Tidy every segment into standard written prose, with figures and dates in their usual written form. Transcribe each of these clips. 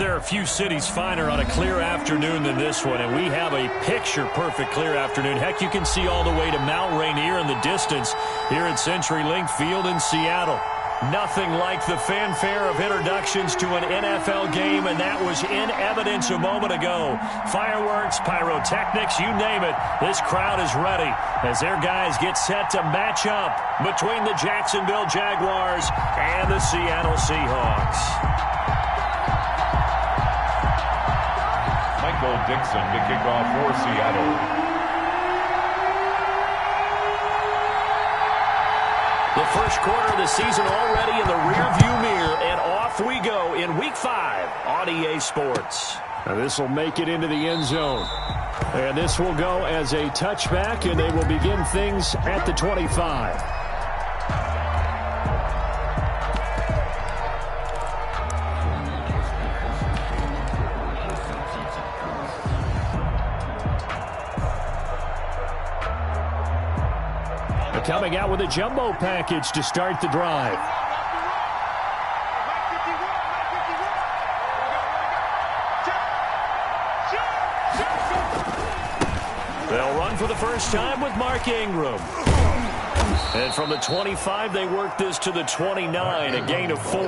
There are a few cities finer on a clear afternoon than this one, and we have a picture-perfect clear afternoon. Heck, you can see all the way to Mount Rainier in the distance here at CenturyLink Field in Seattle. Nothing like the fanfare of introductions to an NFL game, and that was in evidence a moment ago. Fireworks, pyrotechnics, you name it. This crowd is ready as their guys get set to match up between the Jacksonville Jaguars and the Seattle Seahawks. Michael Dixon to kick off for Seattle. The first quarter of the season already in the rearview mirror, and off we go in Week 5 on EA Sports. Now this will make it into the end zone. And this will go as a touchback, and they will begin things at the 25. Coming out with a jumbo package to start the drive. They'll run for the first time with Mark Ingram. And from the 25, they work this to the 29, a gain of 4.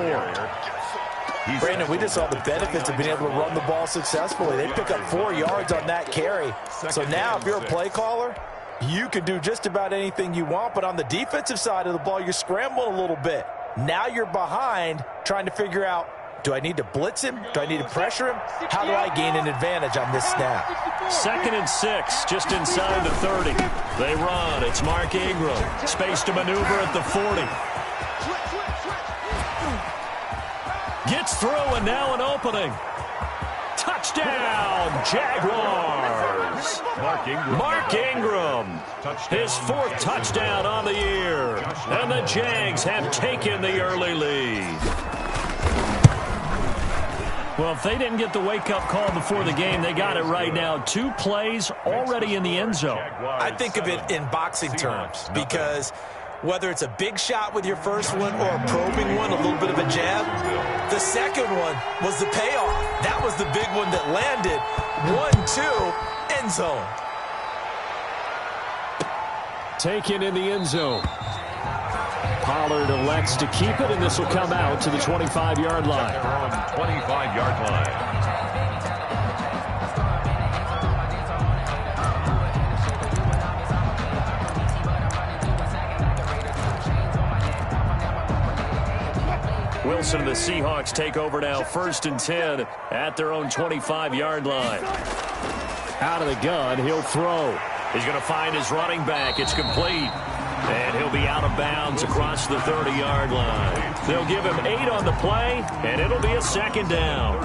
Brandon, we just saw the benefits of being able to run the ball successfully. They pick up 4 yards on that carry. So now if you're a play caller, you can do just about anything you want, but on the defensive side of the ball, you're scrambling a little bit. Now you're behind trying to figure out, do I need to blitz him? Do I need to pressure him? How do I gain an advantage on this snap? 2nd and 6, just inside the 30. They run. It's Mark Ingram. Space to maneuver at the 40. Gets through, and now an opening. Touchdown, Jaguars. Mark Ingram, his 4th touchdown on the year. And the Jags have taken the early lead. Well, if they didn't get the wake-up call before the game, they got it right now. 2 plays already in the end zone. I think of it in boxing terms because whether it's a big shot with your first one or a probing one, a little bit of a jab, the second one was the payoff. That was the big one that landed. 1-2, end zone. Taken in the end zone. Pollard elects to keep it, and this will come out to the 25-yard line. 25-yard line. Wilson and the Seahawks take over now, 1st and 10 at their own 25-yard line. Out of the gun, he'll throw. He's going to find his running back. It's complete. And he'll be out of bounds across the 30-yard line. They'll give him 8 on the play, and it'll be a 2nd down.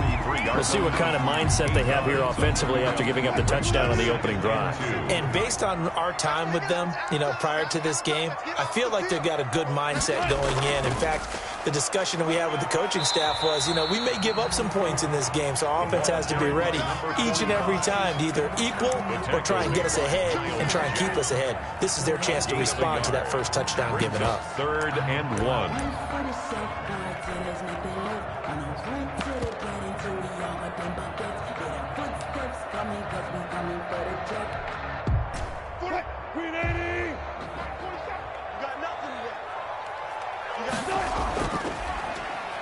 Let's see what kind of mindset they have here offensively after giving up the touchdown on the opening drive. And based on our time with them, prior to this game, I feel like they've got a good mindset going in. In fact, the discussion that we had with the coaching staff was, we may give up some points in this game, so our offense has to be ready each and every time to either equal or try and get us ahead and try and keep us ahead. This is their chance to respond to that first touchdown given up. 3rd and 1.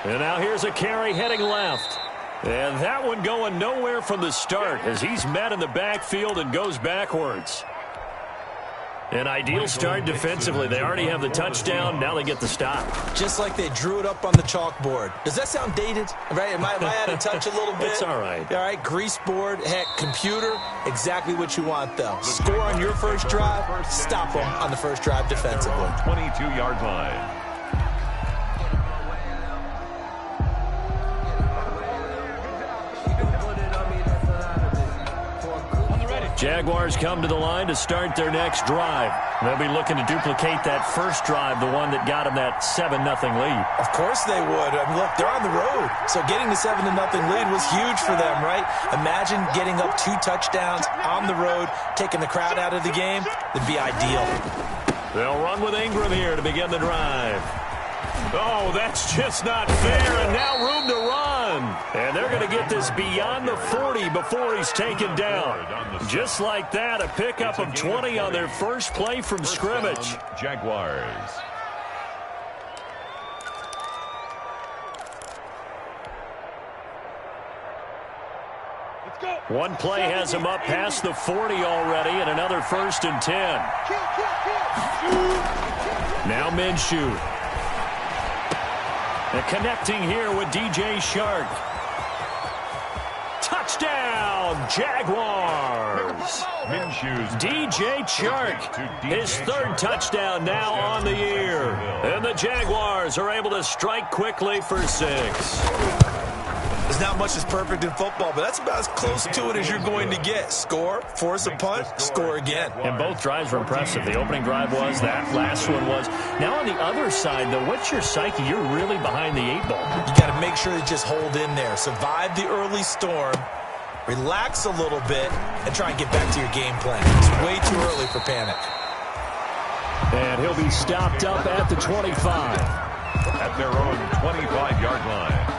And now here's a carry heading left. And that one going nowhere from the start as he's met in the backfield and goes backwards. An ideal start defensively. They already have the touchdown. Now they get the stop. Just like they drew it up on the chalkboard. Does that sound dated? Right? Am I out of touch a little bit? It's all right. All right, grease board, heck, computer, exactly what you want, though. Score on your first drive, stop them on the first drive defensively. 22-yard line. Jaguars come to the line to start their next drive. They'll be looking to duplicate that first drive, the one that got them that 7-0 lead. Of course they would. I mean, look, they're on the road. So getting the 7-0 lead was huge for them, right? Imagine getting up 2 touchdowns on the road, taking the crowd out of the game. It'd be ideal. They'll run with Ingram here to begin the drive. Oh, that's just not fair, and now room to run. And they're going to get this beyond the 40 before he's taken down. Just like that, a pickup of 20 on their first play from scrimmage. Jaguars. One play has him up past the 40 already, and another 1st and 10. Now Minshew. And connecting here with DJ Shark. Touchdown, Jaguars. Minshew's DJ Shark, his 3rd touchdown now on the year. And the Jaguars are able to strike quickly for 6. There's not much that's perfect in football, but that's about as close to it as you're going to get. Score, force a punt, score again. And both drives were impressive. The opening drive was, that last one was. Now on the other side, though, what's your psyche? You're really behind the 8 ball. You got to make sure you just hold in there. Survive the early storm, relax a little bit, and try and get back to your game plan. It's way too early for panic. And he'll be stopped up at the 25. at their own 25-yard line.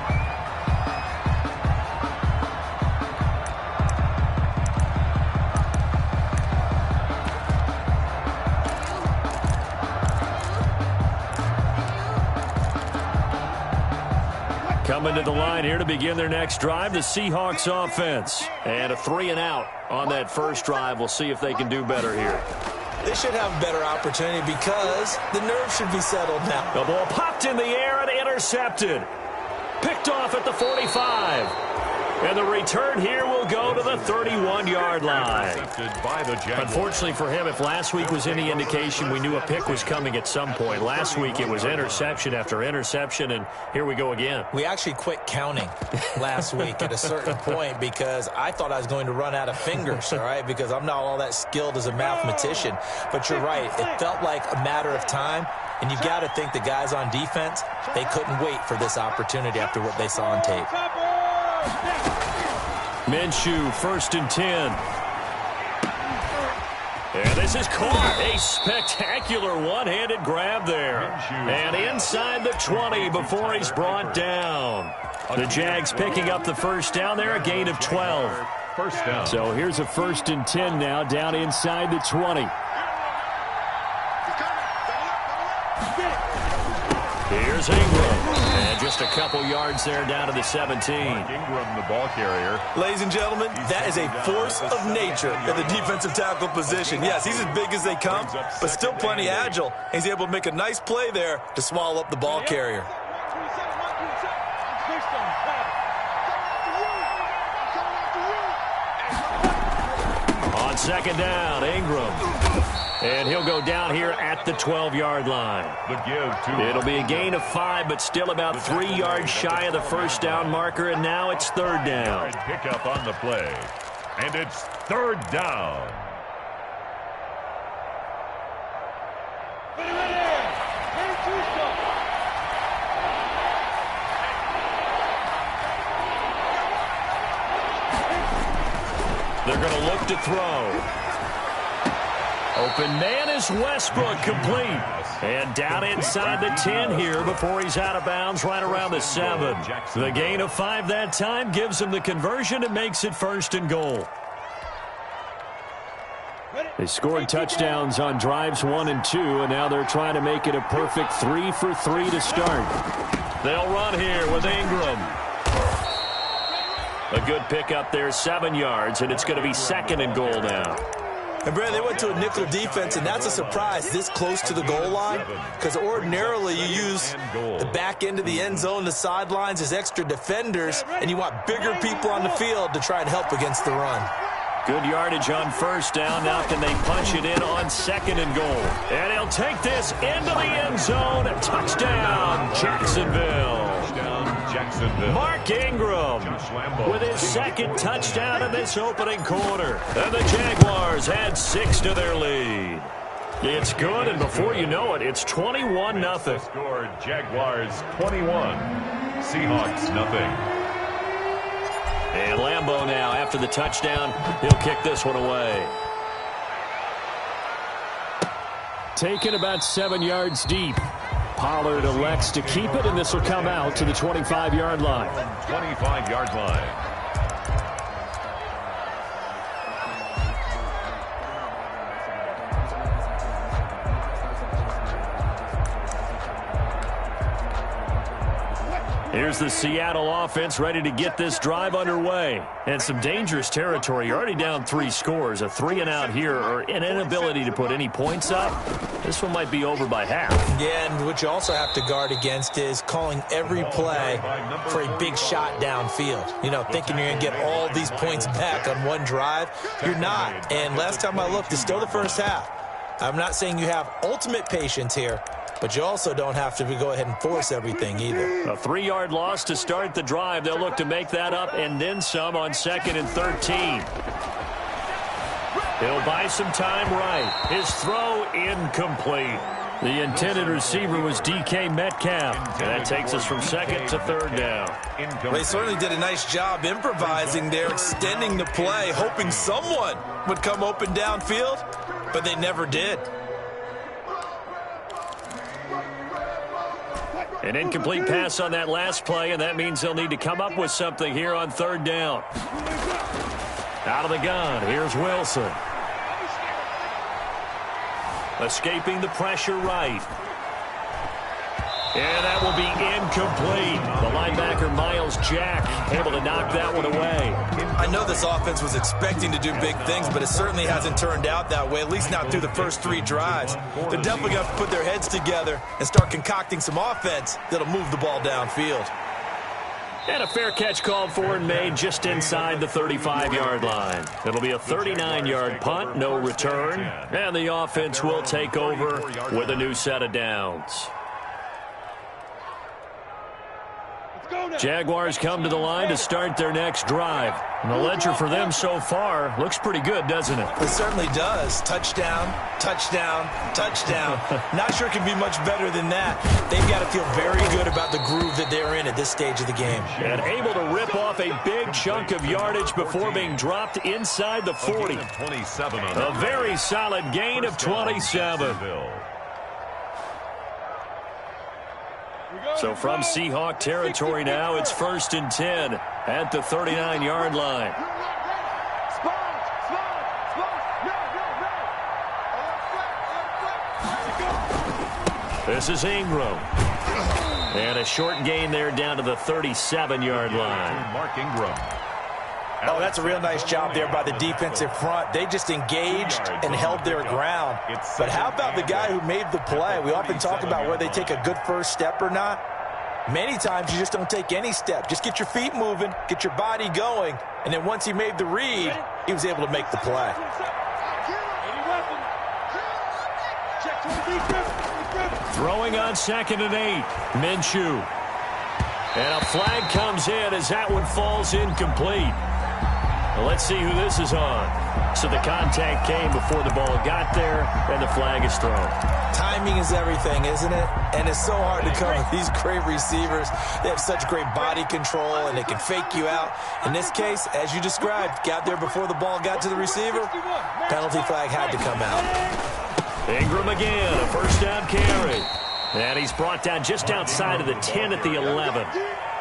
Coming to the line here to begin their next drive, the Seahawks offense. And a 3-and-out on that first drive. We'll see if they can do better here. They should have a better opportunity because the nerves should be settled now. The ball popped in the air and intercepted. Picked off at the 45. And the return here will go to the 31-yard line. Unfortunately for him, if last week was any indication, we knew a pick was coming at some point. Last week it was interception after interception, and here we go again. We actually quit counting last week at a certain point because I thought I was going to run out of fingers, all right, because I'm not all that skilled as a mathematician. But you're right. It felt like a matter of time, and you got to think the guys on defense, they couldn't wait for this opportunity after what they saw on tape. Minshew, 1st and 10. And this is caught. A spectacular one-handed grab there. And inside the 20 before he's brought down. The Jags picking up the first down there, a gain of 12. First down. So here's a 1st and 10 now, down inside the 20. Here's Ingram. And just a couple yards there down to the 17. Ingram, the ball carrier. Ladies and gentlemen, that is a force of nature in the defensive tackle position. Yes, he's as big as they come, but still plenty agile. He's able to make a nice play there to swallow up the ball carrier. On 2nd down, Ingram. And he'll go down here at the 12-yard line. The give to It'll be a gain of 5, but still about 3 yards shy of the first down marker, and now it's 3rd down. pick up on the play. And it's 3rd down. They're going to look to throw. Open man is Westbrook, complete. And down inside the 10 here before he's out of bounds right around the 7. The gain of 5 that time gives him the conversion and makes it 1st and goal. They scored touchdowns on drives 1 and 2, and now they're trying to make it a perfect 3 for 3 to start. They'll run here with Ingram. A good pickup there, 7 yards, and it's going to be 2nd and goal now. And, Brad, they went to a nickel defense, and that's a surprise this close to the goal line because ordinarily you use the back end of the end zone, the sidelines as extra defenders, and you want bigger people on the field to try and help against the run. Good yardage on 1st down. Now can they punch it in on 2nd and goal? And he'll take this into the end zone. Touchdown, Jacksonville. Jacksonville. Mark Ingram with his 2nd touchdown in this opening quarter. And the Jaguars add 6 to their lead. It's good, and before you know it, it's 21-0. Scored Jaguars 21. Seahawks nothing. And Lambeau now, after the touchdown, he'll kick this one away. Taken about 7 yards deep. Pollard elects to keep it, and this will come out to the 25-yard line. 25-yard line. Here's the Seattle offense ready to get this drive underway. And some dangerous territory. You're already down 3 scores. A 3-and-out here or an inability to put any points up. This one might be over by half. Yeah, and what you also have to guard against is calling every play for a big shot downfield. You know, thinking you're going to get all these points back on one drive. You're not. And last time I looked, it's still the first half. I'm not saying you have ultimate patience here, but you also don't have to go ahead and force everything either. A 3-yard loss to start the drive. They'll look to make that up and then some on 2nd and 13. He'll buy some time right. His throw incomplete. The intended receiver was DK Metcalf. And that takes us from 2nd to 3rd down. Well, they certainly did a nice job improvising there, extending the play, hoping someone would come open downfield, but they never did. An incomplete pass on that last play, and that means they'll need to come up with something here on 3rd down. Out of the gun, here's Wilson. Escaping the pressure right. And that will be incomplete. The linebacker, Miles Jack, able to knock that one away. I know this offense was expecting to do big things, but it certainly hasn't turned out that way, at least not through the first 3 drives. They're definitely going to put their heads together and start concocting some offense that'll move the ball downfield. And a fair catch called for and made just inside the 35-yard line. It'll be a 39-yard punt, no return. And the offense will take over with a new set of downs. Jaguars come to the line to start their next drive. And the ledger for them so far looks pretty good, doesn't it? It certainly does. Touchdown, touchdown, touchdown. Not sure it can be much better than that. They've got to feel very good about the groove that they're in at this stage of the game. And able to rip off a big chunk of yardage before being dropped inside the 40. A very solid gain of 27. So from Seahawk territory now, it's 1st and 10 at the 39-yard line. This is Ingram. And a short gain there down to the 37-yard line. Mark Ingram. Oh, that's a real nice job there by the defensive front. They just engaged and held their ground. But how about the guy who made the play? We often talk about whether they take a good first step or not. Many times you just don't take any step. Just get your feet moving, get your body going, and then once he made the read, he was able to make the play. Throwing on 2nd and 8. Minshew. And a flag comes in as that one falls incomplete. Well, let's see who this is on. So the contact came before the ball got there, and the flag is thrown. Timing is everything, isn't it? And it's so hard to cover these great receivers. They have such great body control, and they can fake you out. In this case, as you described, got there before the ball got to the receiver. Penalty flag had to come out. Ingram again, a 1st down carry. And he's brought down just outside of the 10 at the 11.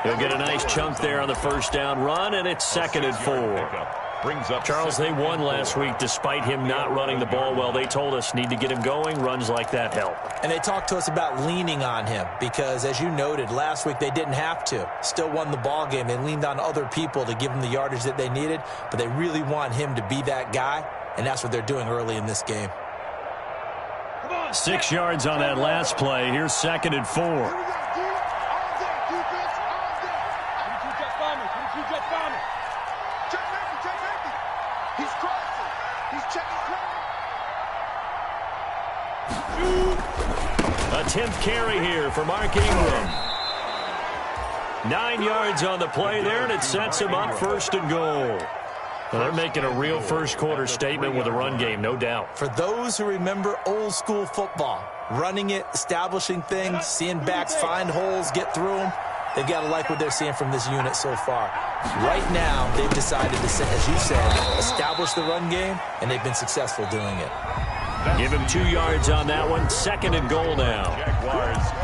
He'll get a nice chunk there on the 1st down run, and it's 2nd and 4. Charles, they won last week despite him not running the ball well. They told us need to get him going. Runs like that help. And they talked to us about leaning on him because, as you noted, last week they didn't have to. Still won the ball game. They leaned on other people to give them the yardage that they needed, but they really want him to be that guy, and that's what they're doing early in this game. 6 yards on that last play. Here's 2nd and 4. A 10th carry here for Mark Ingram. 9 yards on the play there, and it sets him up 1st and goal. Well, they're making a real first-quarter statement with a run game, no doubt. For those who remember old-school football, running it, establishing things, seeing backs find holes, get through them, they've got to like what they're seeing from this unit so far. Right now, they've decided to, as you said, establish the run game, and they've been successful doing it. Give him 2 yards on that one. 2nd and goal now.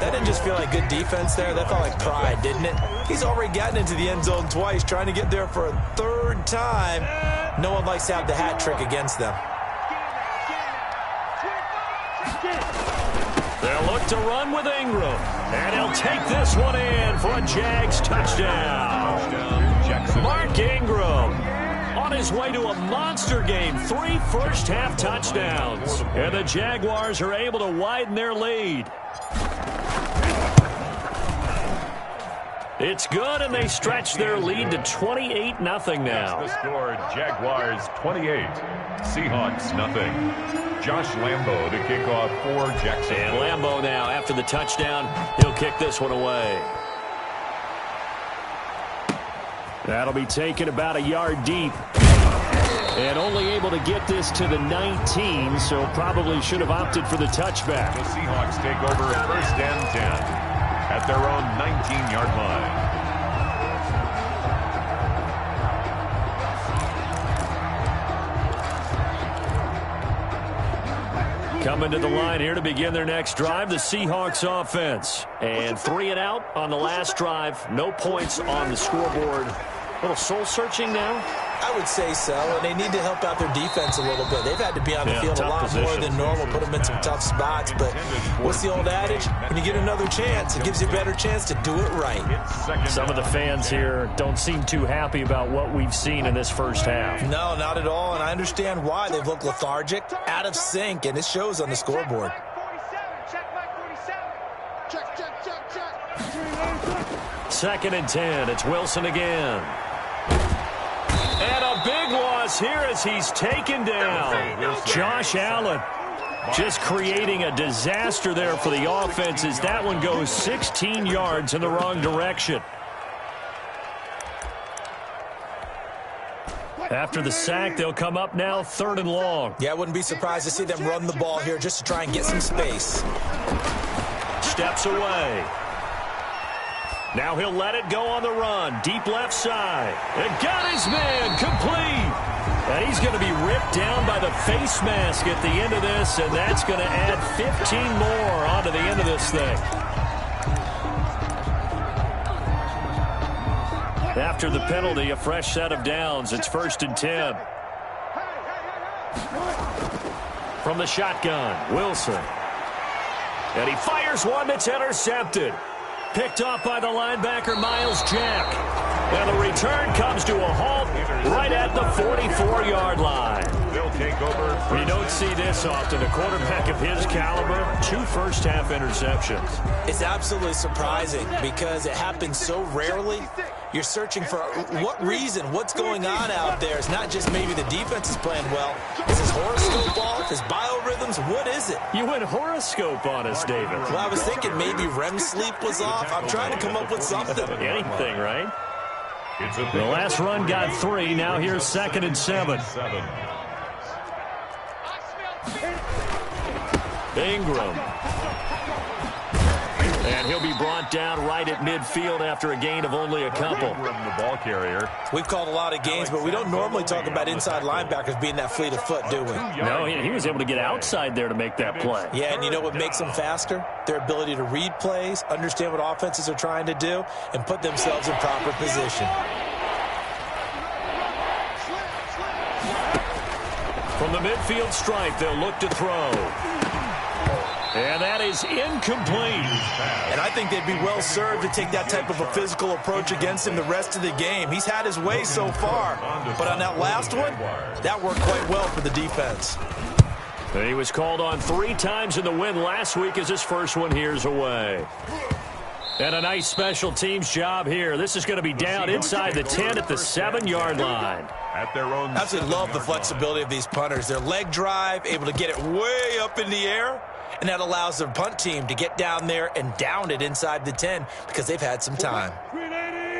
That didn't just feel like good defense there. That felt like pride, didn't it? He's already gotten into the end zone twice, trying to get there for a 3rd time. No one likes to have the hat trick against them. They'll look to run with Ingram. And he'll take this one in for a Jags touchdown. Mark Ingram on his way to a monster game. 3 first-half touchdowns. And the Jaguars are able to widen their lead. It's good, and they stretch their lead to 28-0 now. The score, Jaguars 28, Seahawks 0. Josh Lambo to kick off for Jackson. And Lambo now, after the touchdown, he'll kick this one away. That'll be taken about a yard deep. And only able to get this to the 19, so probably should have opted for the touchback. The Seahawks take over at 1st and 10 at their own 19-yard line. Coming to the line here to begin their next drive, the Seahawks offense. And 3 and out on the last drive. No points on the scoreboard. A little soul-searching now? I would say so, and they need to help out their defense a little bit. They've had to be on the field a lot more than normal, put them in some tough spots. But what's the old adage? When you get another chance, it gives you a better chance to do it right. Some of the fans here don't seem too happy about what we've seen in this first half. No, not at all, and I understand why. They've looked lethargic, out of sync, and it shows on the scoreboard. 2nd and 10. It's Wilson again. And a big loss here as he's taken down. Josh Allen just creating a disaster there for the offense as that one goes 16 yards in the wrong direction. After the sack, they'll come up now 3rd and long. Yeah, I wouldn't be surprised to see them run the ball here just to try and get some space. Steps away. Now he'll let it go on the run. Deep left side. And got his man complete. And he's going to be ripped down by the face mask at the end of this, and that's going to add 15 more onto the end of this thing. After the penalty, a fresh set of downs. It's 1st and 10. From the shotgun, Wilson. And he fires one that's intercepted. Picked off by the linebacker, Miles Jack. And the return comes to a halt right at the 44-yard line. They'll take over. You don't see this often. A quarterback of his caliber, 2 first-half interceptions. It's absolutely surprising because it happens so rarely. You're searching for what reason, what's going on out there. It's not just maybe the defense is playing well. Is his horoscope off? His biorhythms? What is it? You went horoscope on us, David. Well, I was thinking maybe REM sleep was off. I'm trying to come up with something. Anything, right? The last run got 3. Now here's 2nd and 7. Ingram. And he'll be brought down right at midfield after a gain of only a couple. The ball carrier. We've called a lot of games, but we don't normally talk about inside linebackers being that fleet of foot, do we? No, he was able to get outside there to make that play. Yeah, and you know what makes them faster? Their ability to read plays, understand what offenses are trying to do, and put themselves in proper position. From the midfield stripe, they'll look to throw. And that is incomplete. And I think they'd be well served to take that type of a physical approach against him the rest of the game. He's had his way so far. But on that last one, that worked quite well for the defense. And he was called on 3 times in the win last week as his first one here's away. And a nice special teams job here. This is going to be down inside the 10 at the 7-yard line. At their own. Absolutely love the flexibility of these punters. Their leg drive, able to get it way up in the air. And that allows their punt team to get down there and down it inside the 10 because they've had some time.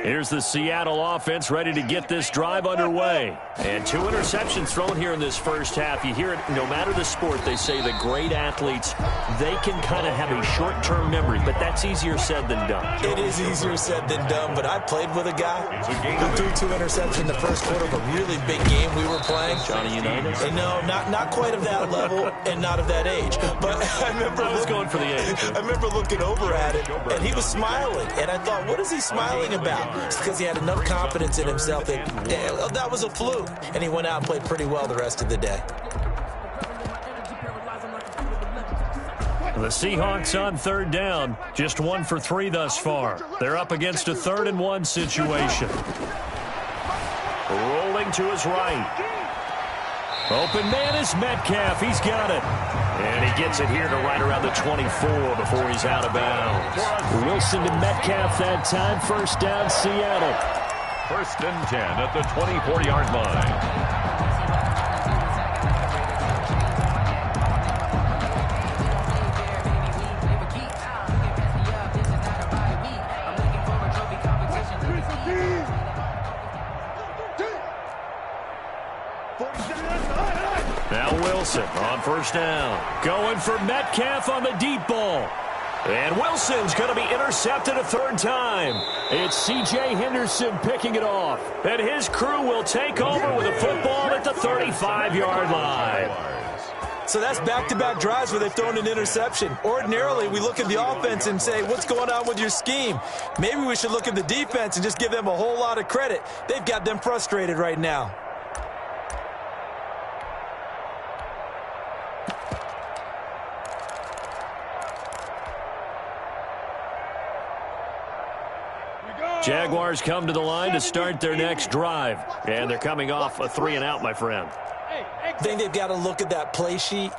Here's the Seattle offense ready to get this drive underway. And 2 interceptions thrown here in this first half. You hear it, no matter the sport, they say the great athletes, they can kind of have a short-term memory, but that's easier said than done. It is easier said than done, but I played with a guy who threw 2 interceptions in the first quarter of a really big game we were playing. Johnny Unitas? And no, not quite of that level and not of that age. But I was going for the age. I remember looking over at it, and he was smiling. And I thought, what is he smiling about? It's because he had enough confidence in himself that was a fluke. And he went out and played pretty well the rest of the day. The Seahawks on 3rd down, just 1 for 3 thus far. They're up against a 3rd and 1 situation. Rolling to his right. Open man is Metcalf. He's got it. And he gets it here to right around the 24 before he's out of bounds. Wilson to Metcalf that time. 1st down, Seattle. 1st and 10 at the 24-yard line. Now Wilson on 1st down. Going for Metcalf on the deep ball. And Wilson's going to be intercepted a 3rd time. It's C.J. Henderson picking it off. And his crew will take over with a football at the 35-yard line. So that's back-to-back drives where they've thrown an interception. Ordinarily, we look at the offense and say, what's going on with your scheme? Maybe we should look at the defense and just give them a whole lot of credit. They've got them frustrated right now. Jaguars come to the line to start their next drive. And they're coming off a 3-and-out, my friend. I think they've got to look at that play sheet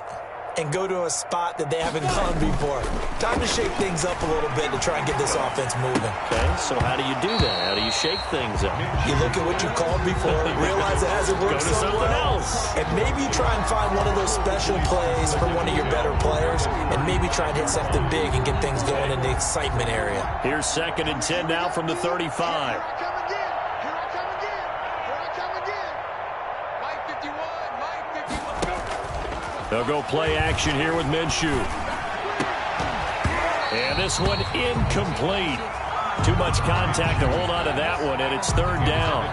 and go to a spot that they haven't gone before. Time to shake things up a little bit to try and get this offense moving. Okay, so how do you do that? How do you shake things up? You look at what you called before, realize it hasn't worked so well, and maybe try and find one of those special plays for one of your better players, and maybe try and hit something big and get things going in the excitement area. Here's 2nd and 10 now from the 35. They'll go play action here with Minshew. And this one incomplete. Too much contact to hold on to that one, and it's 3rd down.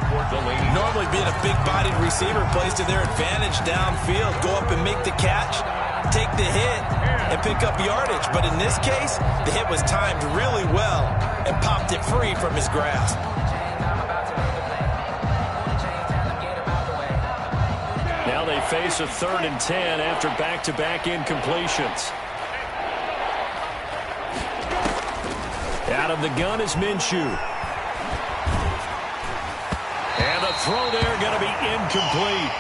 Normally being a big-bodied receiver plays to their advantage downfield. Go up and make the catch, take the hit, and pick up yardage. But in this case, the hit was timed really well and popped it free from his grasp. Now they face a 3rd and 10 after back-to-back incompletions. Out of the gun is Minshew. And the throw there going to be incomplete.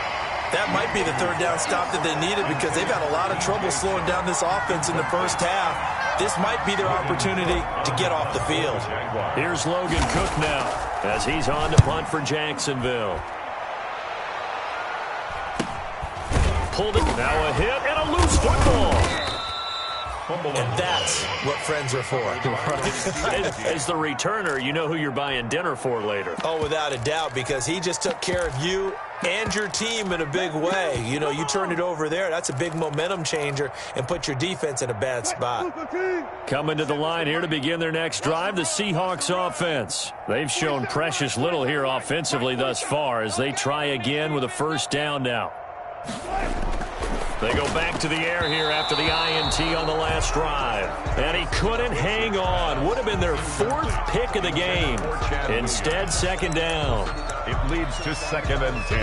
That might be the 3rd down stop that they needed because they've had a lot of trouble slowing down this offense in the first half. This might be their opportunity to get off the field. Here's Logan Cook now as he's on to punt for Jacksonville. Pulled it. Now a hit and a loose football. And that's what friends are for. As the returner, you know who you're buying dinner for later. Oh, without a doubt, because he just took care of you and your team in a big way. You know, you turn it over there. That's a big momentum changer and put your defense in a bad spot. Coming to the line here to begin their next drive, the Seahawks offense. They've shown precious little here offensively thus far as they try again with a 1st down now. They go back to the air here after the INT on the last drive. And he couldn't hang on. Would have been their 4th pick of the game. Instead, 2nd down. It leads to 2nd and 10.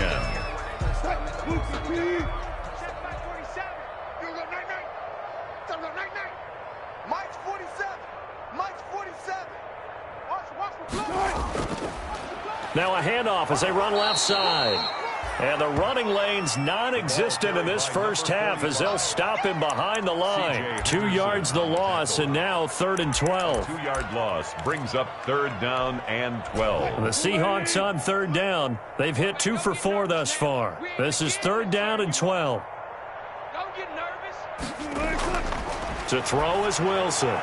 Now a handoff as they run left side. And the running lane's non-existent in this first half as they'll stop him behind the line. 2 yards the loss, and now 3rd and 12. 2-yard loss brings up 3rd down and 12. The Seahawks on 3rd down. They've hit 2 for 4 thus far. This is 3rd down and 12. Don't get nervous. To throw is Wilson.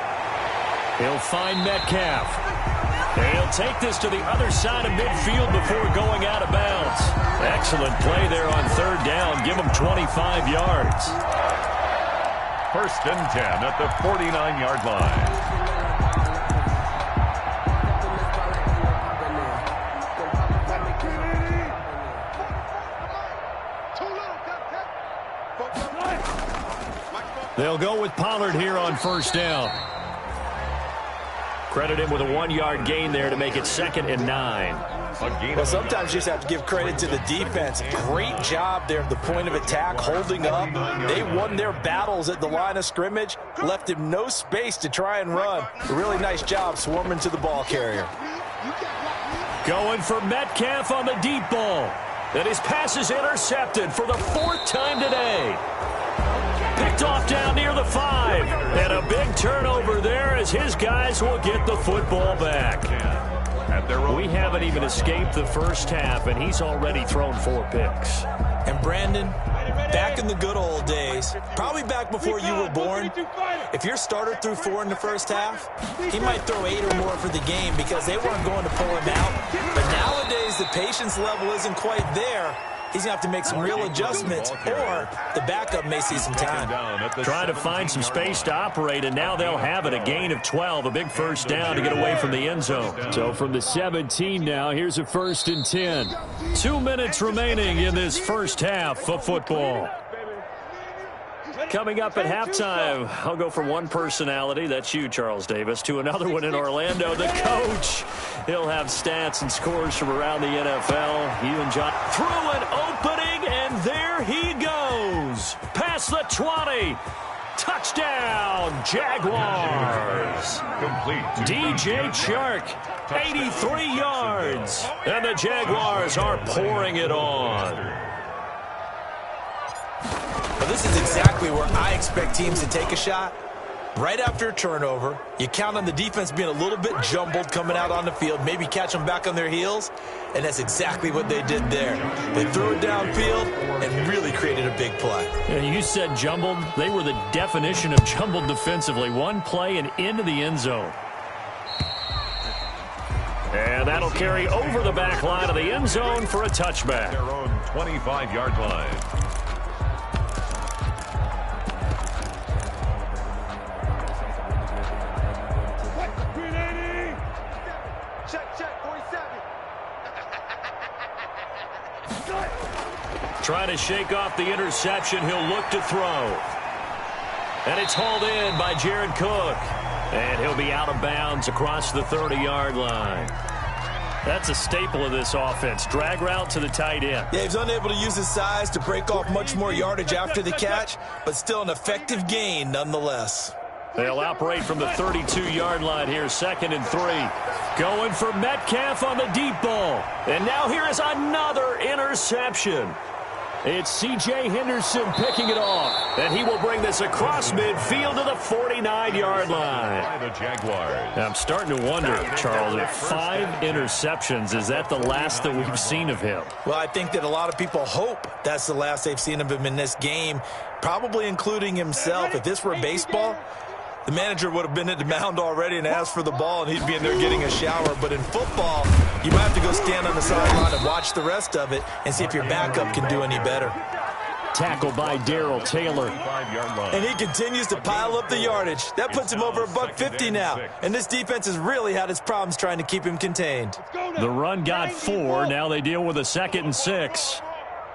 He'll find Metcalf. And he'll take this to the other side of midfield before going out of bounds. Excellent play there on third down. Give him 25 yards. First and 10 at the 49-yard line. They'll go with Pollard here on first down. Credit him with a 1-yard gain there to make it 2nd and 9. Well, sometimes you just have to give credit to the defense. Great job there at the point of attack, holding up. They won their battles at the line of scrimmage, left him no space to try and run. A really nice job swarming to the ball carrier. Going for Metcalf on the deep ball. And his pass is intercepted for the 4th time today. Picked off down near the 5. And a big turnover there as his guys will get the football back. We haven't even escaped the first half, and he's already thrown 4 picks. And Brandon, back in the good old days, probably back before you were born, if your starter threw 4 in the first half, he might throw 8 or more for the game because they weren't going to pull him out. But nowadays, the patience level isn't quite there. He's going to have to make some real adjustments, or the backup may see some time. Trying to find some space to operate, and now they'll have it. A gain of 12, a big first down to get away from the end zone. So from the 17 now, here's a 1st and 10. 2 minutes remaining in this first half of football. Coming up at halftime, I'll go from one personality, that's you, Charles Davis, to another one in Orlando, the coach. He'll have stats and scores from around the NFL. You and John through an opening, and there he goes. Past the 20. Touchdown, Jaguars. Complete. DJ Chark, 83 yards. And the Jaguars are pouring it on. Well, this is exactly where I expect teams to take a shot. Right after a turnover, you count on the defense being a little bit jumbled coming out on the field, maybe catch them back on their heels, and that's exactly what they did there. They threw it downfield and really created a big play. Yeah, you said jumbled. They were the definition of jumbled defensively. One play and into the end zone. And that'll carry over the back line of the end zone for a touchback. Their own 25-yard line. Trying to shake off the interception. He'll look to throw. And it's hauled in by Jared Cook. And he'll be out of bounds across the 30-yard line. That's a staple of this offense. Drag route to the tight end. Yeah, he's unable to use his size to break off much more yardage after the catch, but still an effective gain nonetheless. They'll operate from the 32-yard line here, 2nd and 3. Going for Metcalf on the deep ball. And now here is another interception. It's C.J. Henderson picking it off. And he will bring this across midfield to the 49-yard line. By the Jaguars. Now, I'm starting to wonder, Charles, if 5 interceptions, is that the last that we've seen of him? Well, I think that a lot of people hope that's the last they've seen of him in this game, probably including himself. If this were baseball, the manager would have been at the mound already and asked for the ball, and he'd be in there getting a shower. But in football, you might have to go stand on the sideline and watch the rest of it and see if your backup can do any better. Tackled by Darrell Taylor. And he continues to pile up the yardage. That puts him over $150 now. And this defense has really had its problems trying to keep him contained. The run got 4. Now they deal with a 2nd and 6.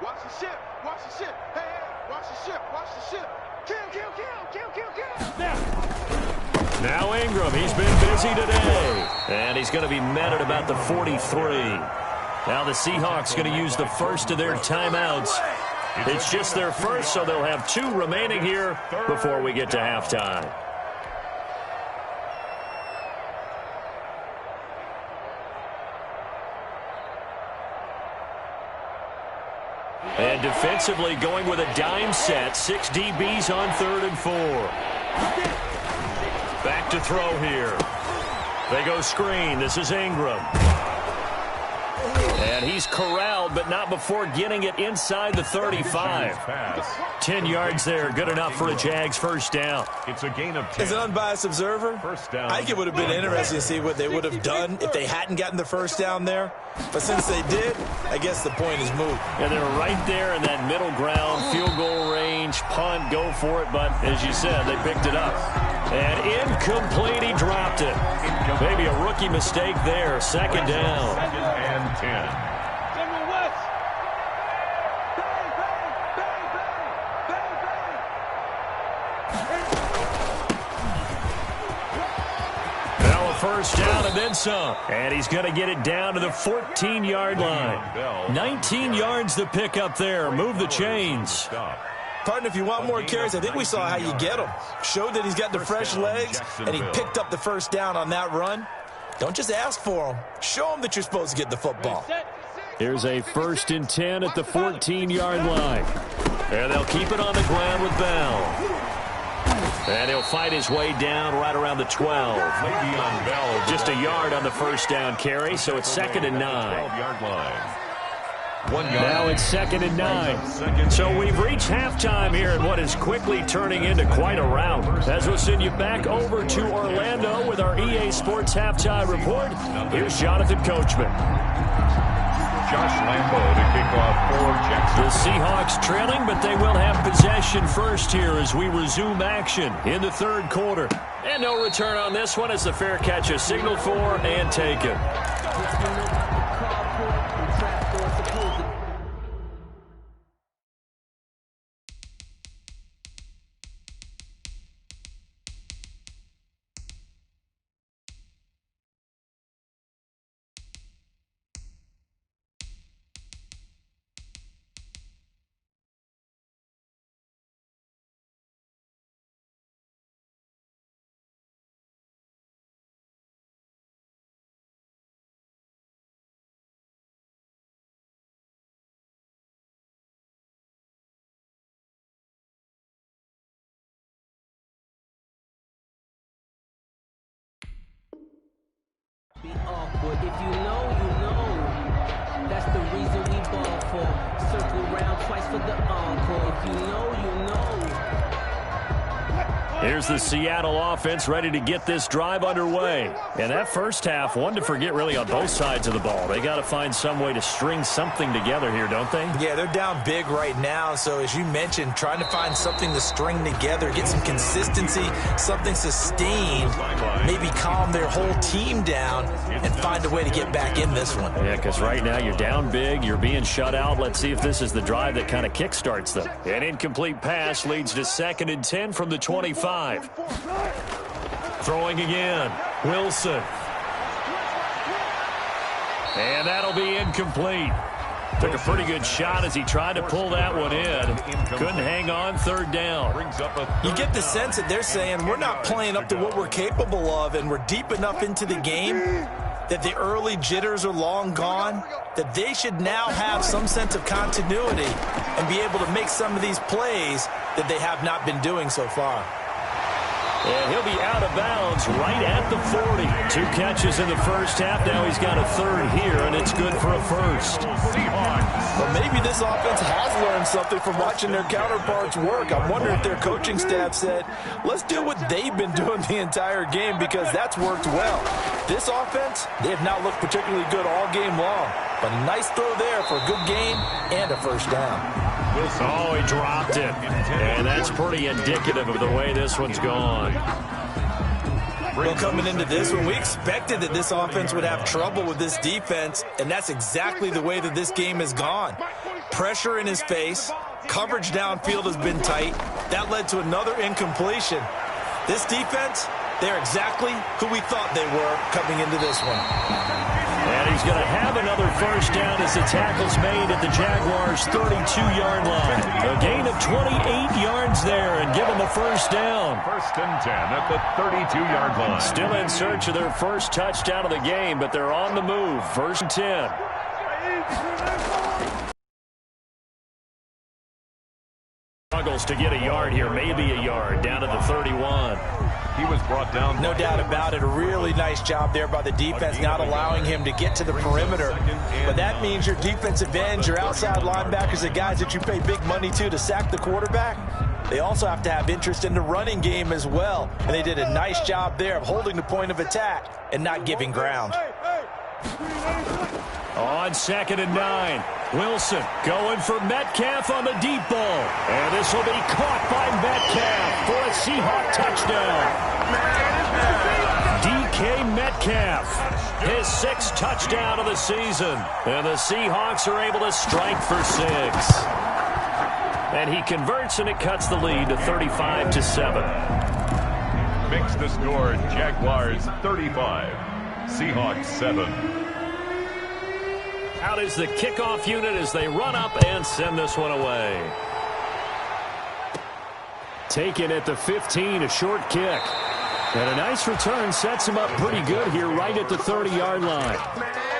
Watch the ship. Watch the ship. Hey, watch the ship. Watch the ship. Kill. Now Ingram, he's been busy today. And he's going to be met at about the 43. Now the Seahawks going to use the first of their timeouts. It's just their first, so they'll have 2 remaining here before we get to halftime. And defensively going with a dime set. 6 DBs on 3rd and 4. Back to throw here. They go screen. This is Ingram. And he's corralled, but not before getting it inside the 35. 10 yards there, good enough for a Jags first down. It's a gain of 10. As an unbiased observer, I think it would have been interesting to see what they would have done if they hadn't gotten the first down there. But since they did, I guess the point is moved. And they're right there in that middle ground, field goal range, punt, go for it. But as you said, they picked it up. And incomplete, he dropped it. Maybe a rookie mistake there, second down. Second and 10. First down and then some. And he's going to get it down to the 14-yard line. 19 yards to pick up there. Move the chains. Partner, if you want more carries, I think we saw how you get them. Showed that he's got the fresh legs, and he picked up the first down on that run. Don't just ask for him. Show him that you're supposed to get the football. Here's a 1st and 10 at the 14-yard line. And they'll keep it on the ground with Bell. And he'll fight his way down right around the 12. Just a yard on the first down carry, so it's 2nd and 9. Now it's 2nd and 9. So we've reached halftime here in what is quickly turning into quite a rout. As we'll send you back over to Orlando with our EA Sports Halftime Report, here's Jonathan Coachman. Josh Lambo to kick off for Jackson. The Seahawks trailing, but they will have possession first here as we resume action in the 3rd quarter. And no return on this one as the fair catch is signaled for and taken. Be awkward. If you know, you know. That's the reason we ball for. Circle round twice for the encore. If you know, you know. Here's the Seattle offense ready to get this drive underway. And that first half, one to forget really on both sides of the ball. They got to find some way to string something together here, don't they? Yeah, they're down big right now. So as you mentioned, trying to find something to string together, get some consistency, something sustained, maybe calm their whole team down and find a way to get back in this one. Yeah, because right now you're down big, you're being shut out. Let's see if this is the drive that kind of kickstarts them. An incomplete pass leads to 2nd and 10 from the 25. Throwing again. Wilson. And that'll be incomplete. Took a pretty good shot as he tried to pull that one in. Couldn't hang on, 3rd down. You get the sense that they're saying we're not playing up to what we're capable of, and we're deep enough into the game that the early jitters are long gone, that they should now have some sense of continuity and be able to make some of these plays that they have not been doing so far. And he'll be out of bounds right at the 40. 2 catches in the first half. Now he's got a 3rd here, and it's good for a first. Well, maybe this offense has learned something from watching their counterparts work. I'm wondering if their coaching staff said, let's do what they've been doing the entire game because that's worked well. This offense, they have not looked particularly good all game long. But a nice throw there for a good gain and a first down. Oh, he dropped it. And that's pretty indicative of the way this one's gone. Well, coming into this one, we expected that this offense would have trouble with this defense, and that's exactly the way that this game has gone. Pressure in his face, coverage downfield has been tight. That led to another incompletion. This defense, they're exactly who we thought they were coming into this one. And he's going to have another first down as the tackle's made at the Jaguars' 32-yard line. A gain of 28 yards there and give them a first down. 1st and 10 at the 32-yard line. Still in search of their first touchdown of the game, but they're on the move. 1st and 10. Struggles to get a yard here, maybe a yard, down to the 31. He was brought down. No doubt about it. A really nice job there by the defense, not allowing him to get to the perimeter. But that means your defensive ends, your outside linebackers, the guys that you pay big money to sack the quarterback, they also have to have interest in the running game as well. And they did a nice job there of holding the point of attack and not giving ground. On 2nd and 9, Wilson going for Metcalf on the deep ball. And this will be caught by Metcalf for a Seahawk touchdown. DK Metcalf, his 6th touchdown of the season. And the Seahawks are able to strike for 6. And he converts, and it cuts the lead to 35-7. Makes the score Jaguars 35, Seahawks 7. Out is the kickoff unit as they run up and send this one away. Taken at the 15, a short kick. And a nice return sets him up pretty good here right at the 30-yard line.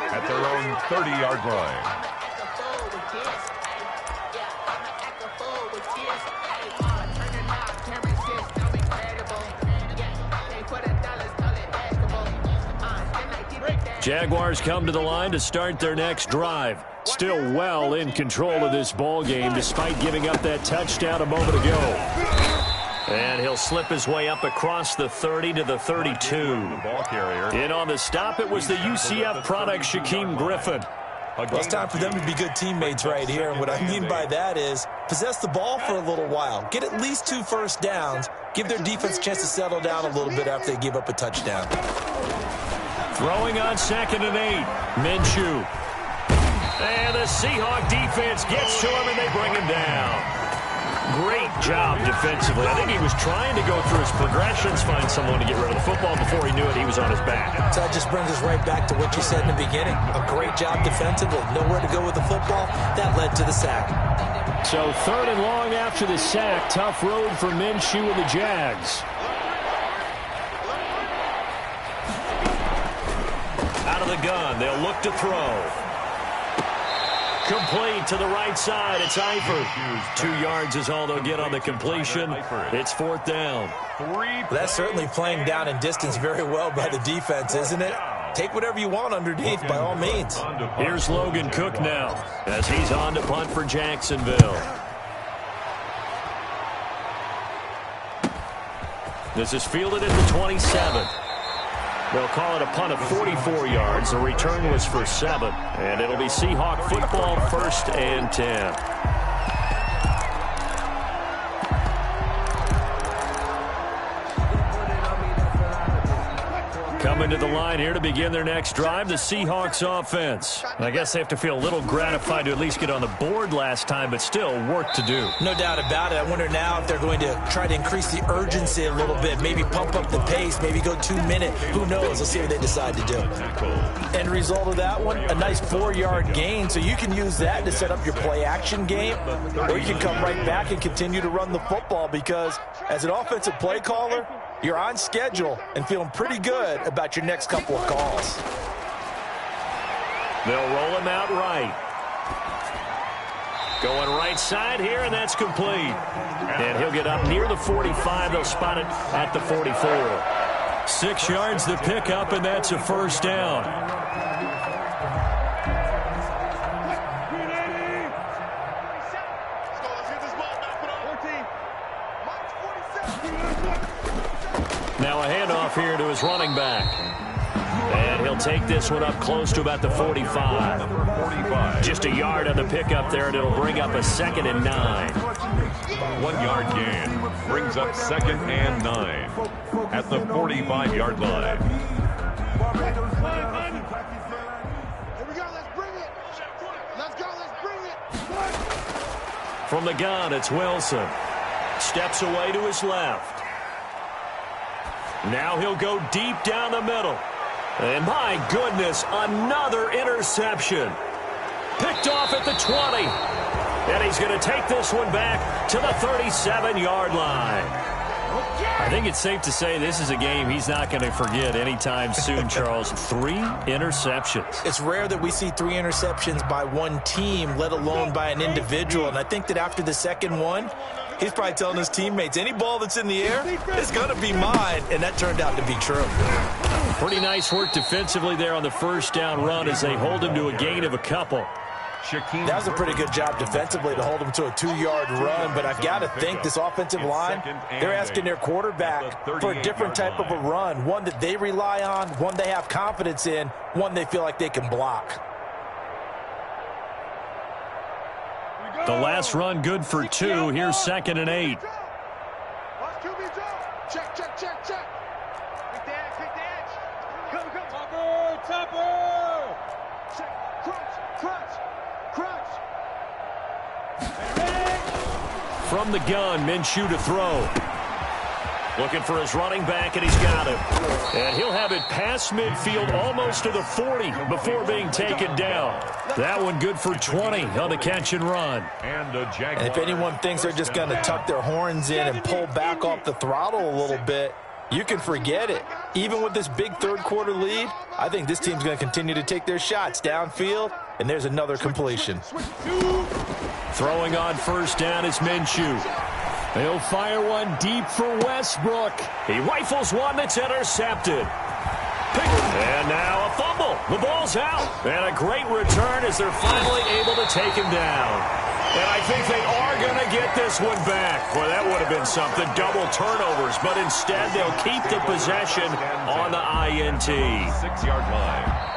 At their own 30-yard line. Jaguars come to the line to start their next drive. Still well in control of this ball game despite giving up that touchdown a moment ago. And he'll slip his way up across the 30 to the 32. In on the stop, it was the UCF product, Shaquem Griffin. Well, it's time for them to be good teammates right here. And what I mean by that is possess the ball for a little while. Get at least 2 first downs. Give their defense a chance to settle down a little bit after they give up a touchdown. Throwing on 2nd and 8. Minshew. And the Seahawk defense gets to him, and they bring him down. Great job defensively. I think he was trying to go through his progressions, find someone to get rid of the football. Before he knew it, he was on his back. So that just brings us right back to what you said in the beginning. A great job defensively. Nowhere to go with the football. That led to the sack. So 3rd and long after the sack. Tough road for Minshew and the Jags. Out of the gun, they'll look to throw. Complete to the right side. It's Eifert. 2 yards is all they'll get on the completion. It's 4th down. That's certainly playing down in distance very well by the defense, isn't it? Take whatever you want underneath by all means. Here's Logan Cook now as he's on to punt for Jacksonville. This is fielded at the 27. They'll call it a punt of 44 yards. The return was for 7. And it'll be Seahawk football, 1st and 10. Coming to the line here to begin their next drive, the Seahawks offense. I guess they have to feel a little gratified to at least get on the board last time, but still work to do. No doubt about it. I wonder now if they're going to try to increase the urgency a little bit, maybe pump up the pace, maybe go 2-minute. Who knows? Let's see what they decide to do. End result of that one, a nice 4-yard gain, so you can use that to set up your play-action game, or you can come right back and continue to run the football because as an offensive play caller, you're on schedule and feeling pretty good about your next couple of calls. They'll roll him out right. Going right side here, and that's complete. And he'll get up near the 45. They'll spot it at the 44. 6 yards to pick up, and that's a 1st down. Now a handoff here to his running back. And he'll take this one up close to about the 45. Just a yard on the pickup there, and it'll bring up a 2nd and 9. 1-yard gain brings up 2nd and 9 at the 45-yard line. Here we go, let's bring it. Let's go, let's bring it. From the gun, it's Wilson. Steps away to his left. Now he'll go deep down the middle. And my goodness, another interception. Picked off at the 20. And he's going to take this one back to the 37-yard line. I think it's safe to say this is a game he's not going to forget anytime soon, Charles. 3 interceptions. It's rare that we see 3 interceptions by one team, let alone by an individual. And I think that after the second one, He's probably telling his teammates, any ball that's in the air is going to be mine, and that turned out to be true. Pretty nice work defensively there on the first down run as they hold him to a gain of a couple. That was a pretty good job defensively to hold him to a 2-yard run, but I've got to think this offensive line, they're asking their quarterback for a different type of a run, one that they rely on, one they have confidence in, one they feel like they can block. The last run good for 2. Here's 2nd and 8. Check, check, check, check. Big dash, big dash. Come, come. Topper. Check, crunch. From the gun, Minshew to throw. Looking for his running back, and he's got him. And he'll have it past midfield almost to the 40 before being taken down. That one good for 20 on the catch and run. And if anyone thinks they're just going to tuck their horns in and pull back off the throttle a little bit, you can forget it. Even with this big third-quarter lead, I think this team's going to continue to take their shots downfield, and there's another completion. Throwing on first down is Minshew. He'll fire one deep for Westbrook. He rifles one that's intercepted. And now a fumble. The ball's out. And a great return as they're finally able to take him down. And I think they are going to get this one back. Well, that would have been something. Double turnovers. But instead, they'll keep the possession on the INT. 6-yard line.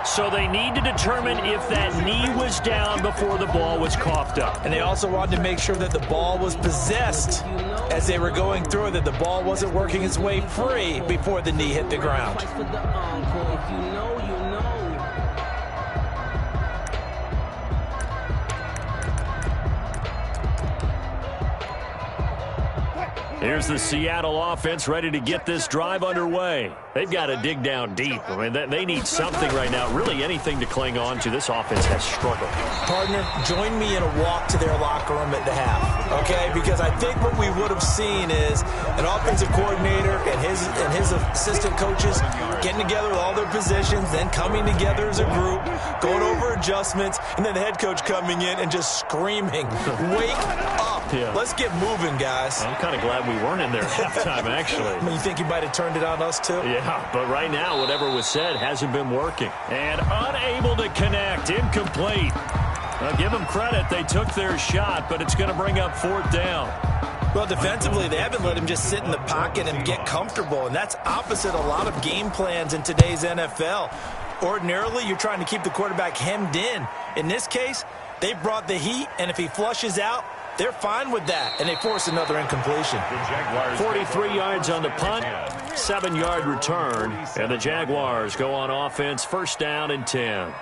So they need to determine if that knee was down before the ball was coughed up. And they also wanted to make sure that the ball was possessed as they were going through, that the ball wasn't working its way free before the knee hit the ground. Here's the Seattle offense ready to get this drive underway. They've got to dig down deep. I mean, they need something right now, really anything to cling on to. This offense has struggled. Partner, join me in a walk to their locker room at the half, okay? Because I think what we would have seen is an offensive coordinator and his assistant coaches getting together with all their positions, then coming together as a group, going over adjustments, and then the head coach coming in and just screaming, wake up. Yeah. Let's get moving, guys. I'm kind of glad we weren't in there at halftime, actually. I mean, you think he might have turned it on us, too? Yeah, but right now, whatever was said hasn't been working. And unable to connect, incomplete. Now, give them credit. They took their shot, but it's going to bring up 4th down. Well, defensively, they haven't let him just sit in the pocket and get comfortable, and that's opposite a lot of game plans in today's NFL. Ordinarily, you're trying to keep the quarterback hemmed in. In this case, they brought the heat, and if he flushes out, they're fine with that, and they force another incompletion. 43 yards on the punt, 7-yard return, and the Jaguars go on offense, 1st down and 10.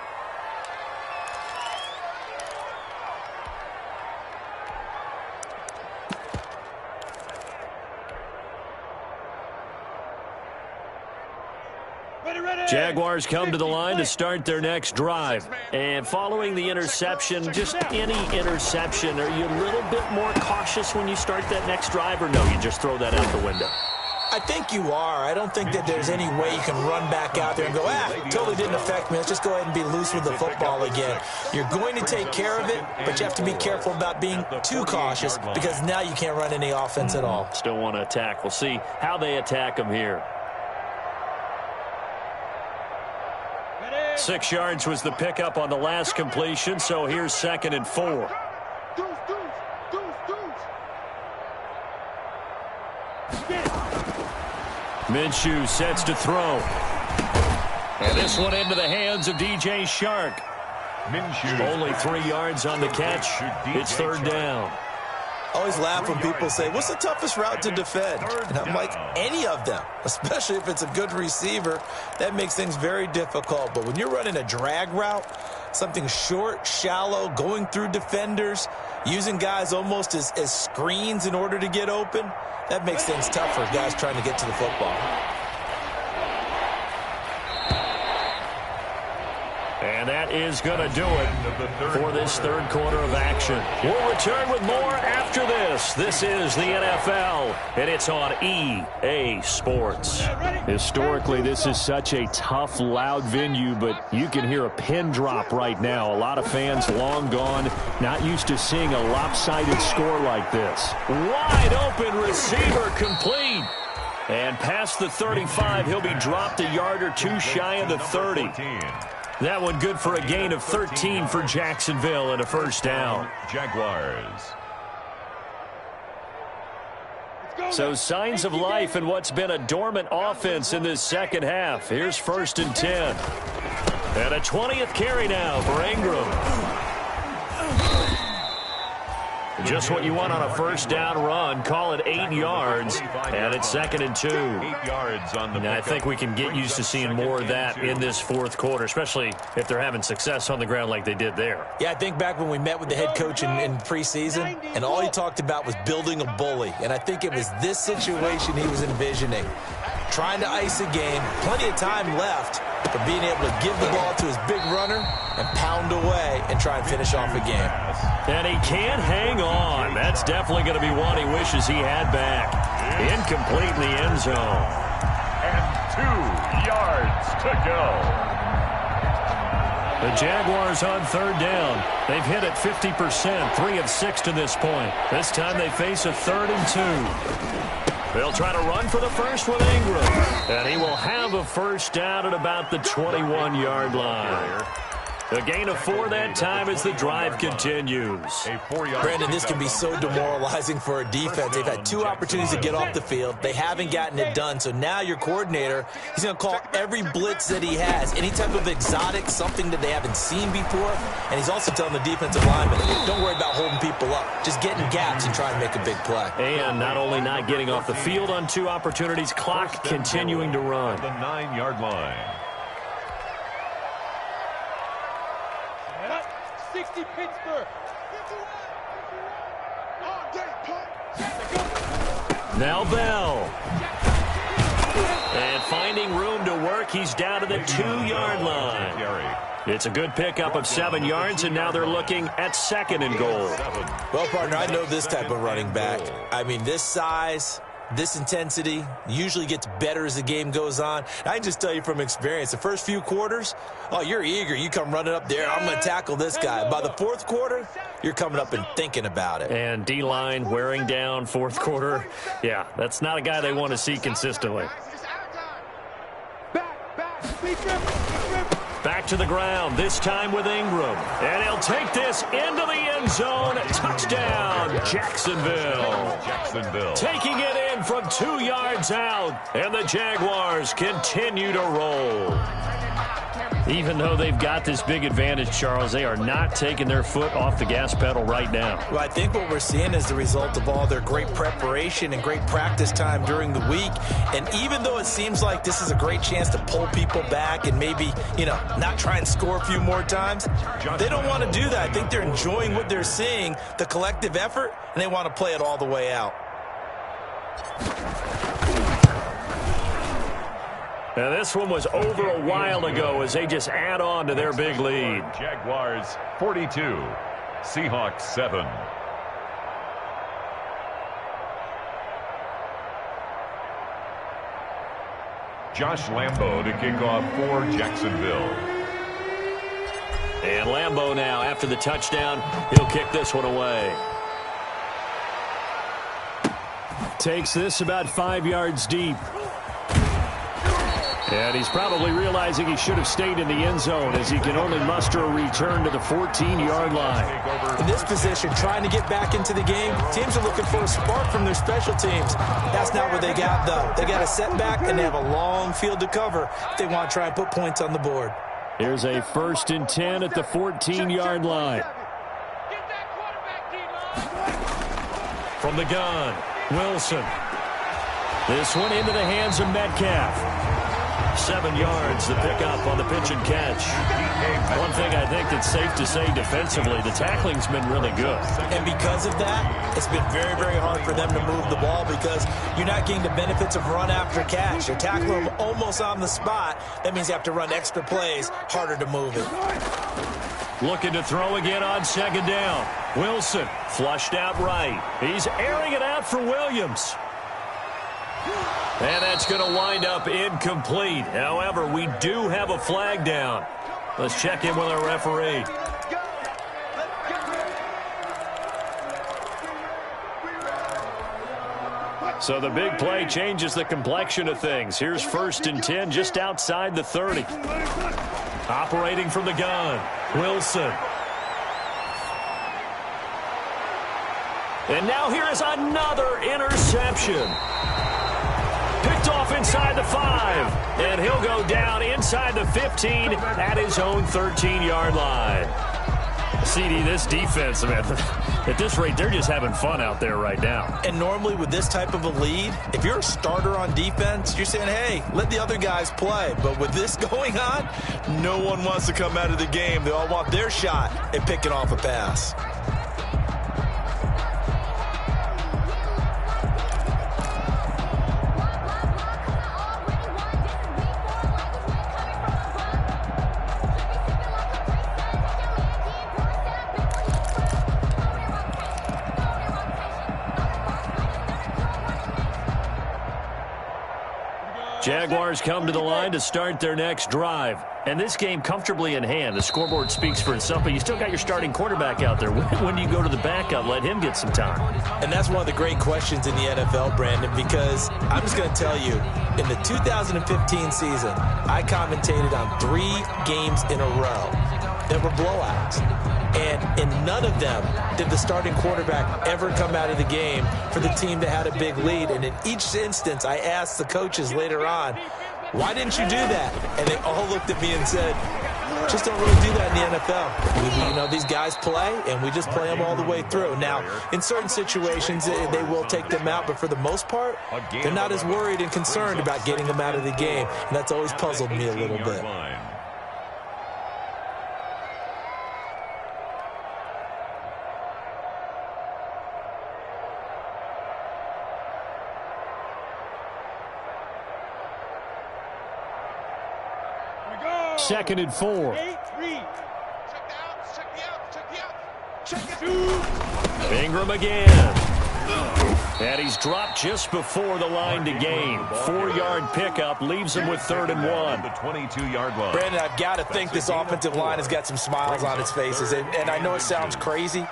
Jaguars come to the line to start their next drive. And following the interception, just any interception, are you a little bit more cautious when you start that next drive, or no, you just throw that out the window? I think you are. I don't think that there's any way you can run back out there and go, totally didn't affect me. Let's just go ahead and be loose with the football again. You're going to take care of it, but you have to be careful about being too cautious because now you can't run any offense at all. Still want to attack. We'll see how they attack them here. 6 yards was the pickup on the last completion, so here's 2nd and 4. Minshew sets to throw. And this one into the hands of DJ Shark. Only 3 yards on the catch. It's 3rd down. I always laugh when people say, what's the toughest route to defend? And I'm like, any of them, especially if it's a good receiver. That makes things very difficult. But when you're running a drag route, something short, shallow, going through defenders, using guys almost as screens in order to get open, that makes things tough for guys trying to get to the football. And that is going to do it for this third quarter of action. We'll return with more after this. This is the NFL, and it's on EA Sports. Historically, this is such a tough, loud venue, but you can hear a pin drop right now. A lot of fans long gone, not used to seeing a lopsided score like this. Wide open receiver complete. And past the 35, he'll be dropped a yard or two shy of the 30. That one good for a gain of 13 for Jacksonville and a first down. Jaguars. So signs of life in what's been a dormant offense in this second half. Here's 1st and 10. And a 20th carry now for Ingram. Just what you want on a first down run. Call it 8 yards, and it's 2nd and 2. 8 yards on the And I think we can get used to seeing more of that in this fourth quarter, especially if they're having success on the ground like they did there. Yeah, I think back when we met with the head coach in preseason, and all he talked about was building a bully. And I think it was this situation he was envisioning. Trying to ice a game, plenty of time left for being able to give the ball to his big runner and pound away and try and finish off a game. And he can't hang on. That's definitely going to be one he wishes he had back. Incomplete in the end zone. And 2 yards to go. The Jaguars on 3rd down. They've hit it 50%, 3 of 6 to this point. This time they face a 3rd and 2. They'll try to run for the first with Ingram. And he will have a first down at about the 21-yard line. A gain of 4 that time as the drive continues. Brandon, this can be so demoralizing for a defense. They've had 2 opportunities to get off the field. They haven't gotten it done. So now your coordinator, he's going to call every blitz that he has, any type of exotic, something that they haven't seen before. And he's also telling the defensive lineman, don't worry about holding people up. Just get in gaps and try and make a big play. And not only not getting off the field on 2 opportunities, clock continuing to run. The 9-yard line. 60 Pittsburgh. Now Bell. And finding room to work, he's down to the 2-yard line. It's a good pickup of 7 yards, and now they're looking at 2nd and goal. Well, partner, I know this type of running back. I mean, this size, this intensity usually gets better as the game goes on. I can just tell you from experience, the first few quarters, oh, you're eager. You come running up there, I'm going to tackle this guy. By the 4th quarter, you're coming up and thinking about it. And D-line wearing down 4th quarter. Yeah, that's not a guy they want to see consistently. Back to the ground, this time with Ingram. And he'll take this into the end zone. Touchdown, Jacksonville. Taking it in from 2 yards out. And the Jaguars continue to roll. Even though they've got this big advantage, Charles, they are not taking their foot off the gas pedal right now. Well, I think what we're seeing is the result of all their great preparation and great practice time during the week. And even though it seems like this is a great chance to pull people back and maybe, not try and score a few more times, they don't want to do that. I think they're enjoying what they're seeing, the collective effort, and they want to play it all the way out. Now, this one was over a while ago as they just add on to their big lead. Jaguars 42, Seahawks 7. Josh Lambo to kick off for Jacksonville. And Lambo now, after the touchdown, he'll kick this one away. Takes this about 5 yards deep. And he's probably realizing he should have stayed in the end zone as he can only muster a return to the 14-yard line. In this position, trying to get back into the game, teams are looking for a spark from their special teams. That's not what they got, though. They got a setback, and they have a long field to cover if they want to try and put points on the board. Here's a 1st and 10 at the 14-yard line. From the gun, Wilson. This one into the hands of Metcalf. 7 yards to pick up on the pitch and catch. One thing I think that's safe to say defensively, the tackling's been really good. And because of that, it's been very, very hard for them to move the ball because you're not getting the benefits of run after catch. You're tackling them almost on the spot. That means you have to run extra plays, harder to move it. Looking to throw again on 2nd down. Wilson flushed out right. He's airing it out for Williams. And that's going to wind up incomplete. However, we do have a flag down. Let's check in with our referee. So the big play changes the complexion of things. Here's 1st and 10 just outside the 30. Operating from the gun, Wilson. And now here is another interception. Picked off inside the 5. And he'll go down inside the 15 at his own 13-yard line. CD, this defense, man, at this rate, they're just having fun out there right now. And normally with this type of a lead, if you're a starter on defense, you're saying, hey, let the other guys play. But with this going on, no one wants to come out of the game. They all want their shot at picking off a pass. Jaguars come to the line to start their next drive. And this game comfortably in hand. The scoreboard speaks for itself, but you still got your starting quarterback out there. When do you go to the backup? Let him get some time. And that's one of the great questions in the NFL, Brandon, because I'm just going to tell you, in the 2015 season, I commentated on 3 games in a row that were blowouts. And in none of them did the starting quarterback ever come out of the game for the team that had a big lead. And in each instance, I asked the coaches later on, why didn't you do that? And they all looked at me and said, just don't really do that in the NFL. You know, these guys play, and we just play them all the way through. Now, in certain situations, they will take them out, but for the most part, they're not as worried and concerned about getting them out of the game. And that's always puzzled me a little bit. Second and 4. Ingram again. And he's dropped just before the line to gain. 4-yard pickup leaves him with 3rd and 1. The 22-yard line. Brandon, I've got to think this offensive line has got some smiles on its faces. And I know it sounds crazy,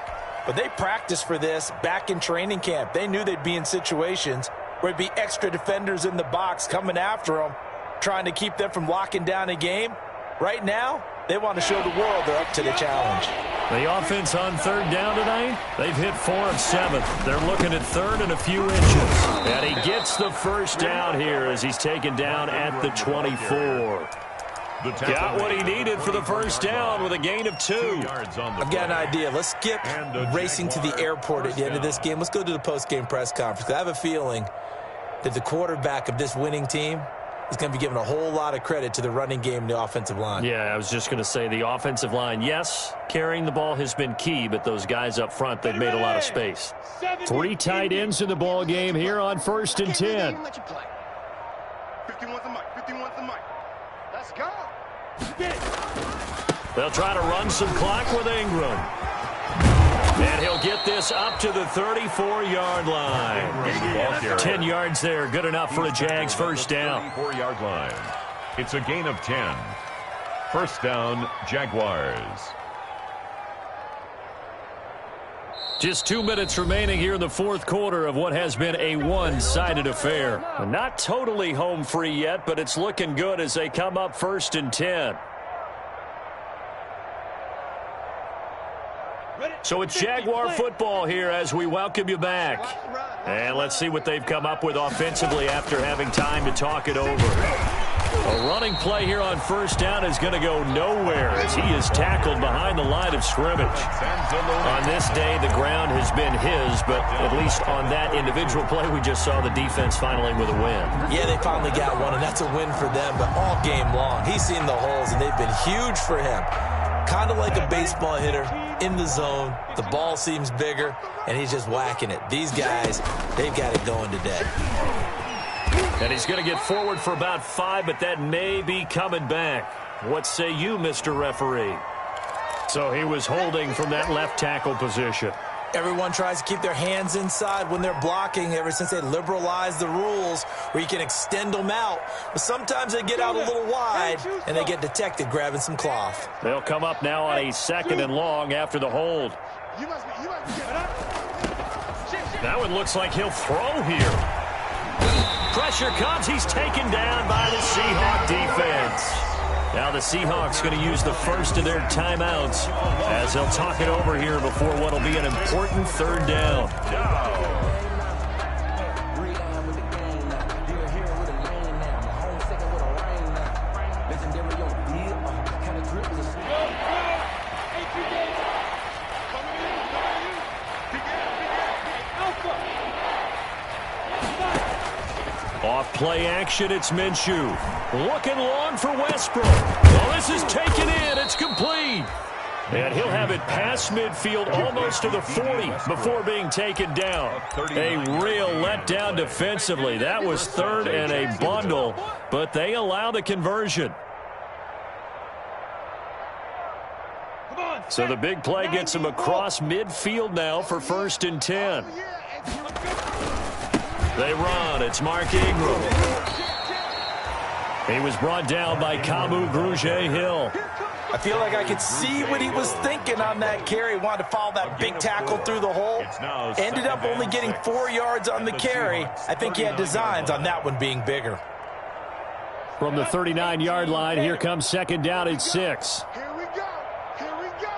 but they practiced for this back in training camp. They knew they'd be in situations where it'd be extra defenders in the box coming after them, trying to keep them from locking down a game. Right now, they want to show the world they're up to the challenge. The offense on 3rd down tonight, they've hit 4 of 7. They're looking at 3rd and a few inches. And he gets the first down here as he's taken down at the 24. Got what he needed for the first down with a gain of 2. I've got an idea. Let's skip racing to the airport at the end of this game. Let's go to the post-game press conference. I have a feeling that the quarterback of this winning team is going to be given a whole lot of credit to the running game and the offensive line. Yeah, I was just going to say the offensive line, yes, carrying the ball has been key, but those guys up front, they've made a lot of space. 3 tight ends in the ball game here on 1st and 10. 51's the mic. 51's the mic. Let's go. They'll try to run some clock with Ingram. And he'll get this up to the 34-yard line. 10 yards there, good enough for a Jags first down. 34-yard line. It's a gain of 10. First down, Jaguars. Just 2 minutes remaining here in the 4th quarter of what has been a one-sided affair. Not totally home free yet, but it's looking good as they come up 1st and 10. So it's Jaguar football here as we welcome you back. And let's see what they've come up with offensively after having time to talk it over. A running play here on first down is going to go nowhere as he is tackled behind the line of scrimmage. On this day, the ground has been his, but at least on that individual play, we just saw the defense finally with a win. Yeah, they finally got one, and that's a win for them, but all game long, he's seen the holes, and they've been huge for him. Kind of like a baseball hitter in the zone. The ball seems bigger, and he's just whacking it. These guys, they've got it going today. And he's going to get forward for about 5, but that may be coming back. What say you, Mr. Referee? So he was holding from that left tackle position. Everyone tries to keep their hands inside when they're blocking ever since they liberalized the rules where you can extend them out. But sometimes they get out a little wide, and they get detected grabbing some cloth. They'll come up now on a 2nd and long after the hold. That one looks like he'll throw here. Pressure comes. He's taken down by the Seahawk defense. Now the Seahawks going to use the first of their timeouts as they'll talk it over here before what will be an important 3rd down. Off play action, it's Minshew. Looking long for Westbrook. Well, this is taken in. It's complete. And he'll have it past midfield almost to the 40 before being taken down. A real letdown defensively. That was 3rd and a bundle, but they allow the conversion. So the big play gets him across midfield now for 1st and 10. They run. It's Mark Ingram. He was brought down by Kamu Grugier-Hill. I feel like I could see what he was thinking on that carry. Wanted to follow that big tackle through the hole. Ended up only getting 4 yards on the carry. I think he had designs on that one being bigger. From the 39-yard line, here comes 2nd down at 6. Here we go. Here we go.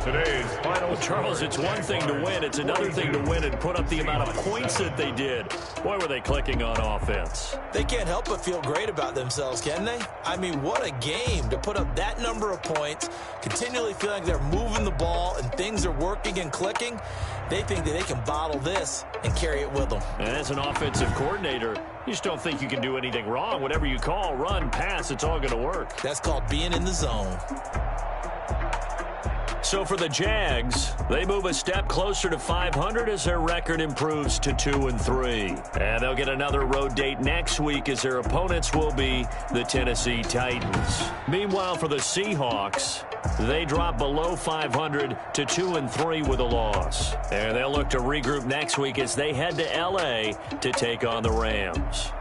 Today's final. Well, Charles, it's one thing to win. It's another thing to win and put up the amount of points that they did. Boy, were they clicking on offense. They can't help but feel great about themselves, can they? I mean, what a game to put up that number of points, continually feel like they're moving the ball and things are working and clicking. They think that they can bottle this and carry it with them. And as an offensive coordinator, you just don't think you can do anything wrong. Whatever you call, run, pass, it's all going to work. That's called being in the zone. So for the Jags, they move a step closer to 500 as their record improves to 2-3. And they'll get another road date next week as their opponents will be the Tennessee Titans. Meanwhile, for the Seahawks, they drop below 500 to 2-3 with a loss. And they'll look to regroup next week as they head to L.A. to take on the Rams.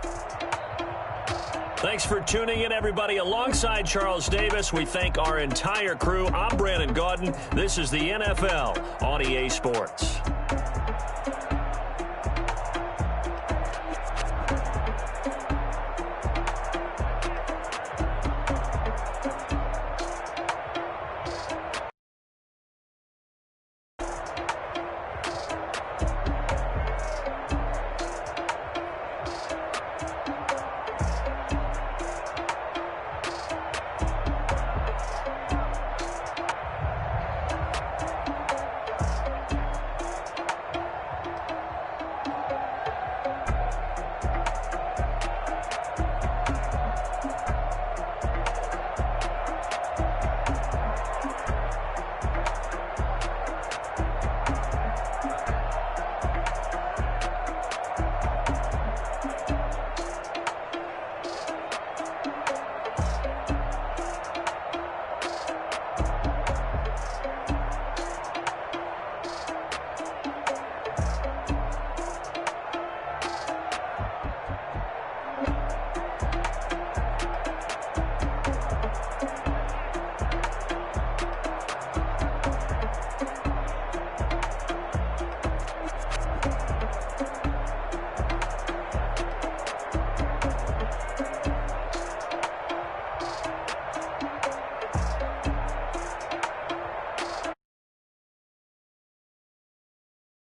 Thanks for tuning in, everybody. Alongside Charles Davis, we thank our entire crew. I'm Brandon Gaudin. This is the NFL on EA Sports.